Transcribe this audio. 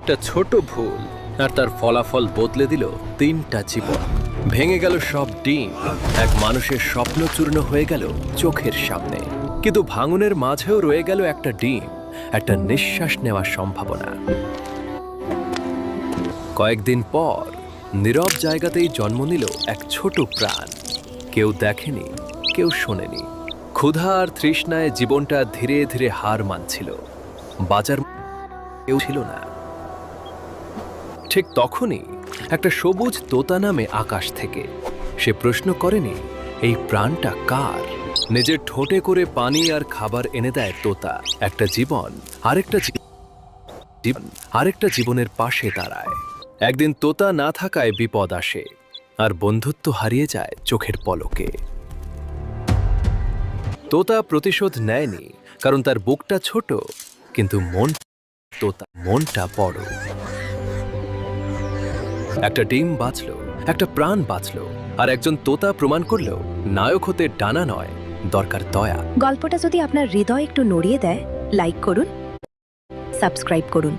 একটা ছোট ভুল আর তার ফলাফল বদলে দিল 3টা জীবন। ভেঙে গেল সব ডিম, এক মানুষের স্বপ্ন চূর্ণ হয়ে গেল চোখের সামনে। কিন্তু ভাঙনের মাঝেও রয়ে গেল একটা ডিম, একটা নিঃশ্বাস নেওয়ার সম্ভাবনা। কয়েকদিন পর নীরব জায়গাতেই জন্ম নিল এক ছোট প্রাণ। কেউ দেখেনি, কেউ শোনেনি। ক্ষুধা আর তৃষ্ণায় জীবনটা ধীরে ধীরে হার মানছিল। বাজার কেউ ছিল না। ঠিক তখনই একটা সবুজ তোতা নামে আকাশ থেকে সে প্রশ্ন করেনি, এই প্রাণটা কার? নিজের ঠোঁটে করে পানি আর খাবার এনে দেয় তোতা। একটা জীবন আরেকটা জীবনের পাশে দাঁড়ায়। একদিন তোতা না থাকায় বিপদ আসে, আর বন্ধুত্ব হারিয়ে যায় চোখের পলকে। তোতা প্রতিশোধ নেয়নি, কারণ তার বুকটা ছোট, কিন্তু মনটা বড়। একটা ডিম বাঁচলো, একটা প্রাণ বাঁচলো, আর একজন তোতা প্রমাণ করলো নায়ক হতে ডানা নয়, দরকার দয়া। গল্পটা যদি আপনার হৃদয় একটু নড়িয়ে দেয়, লাইক করুন, সাবস্ক্রাইব করুন।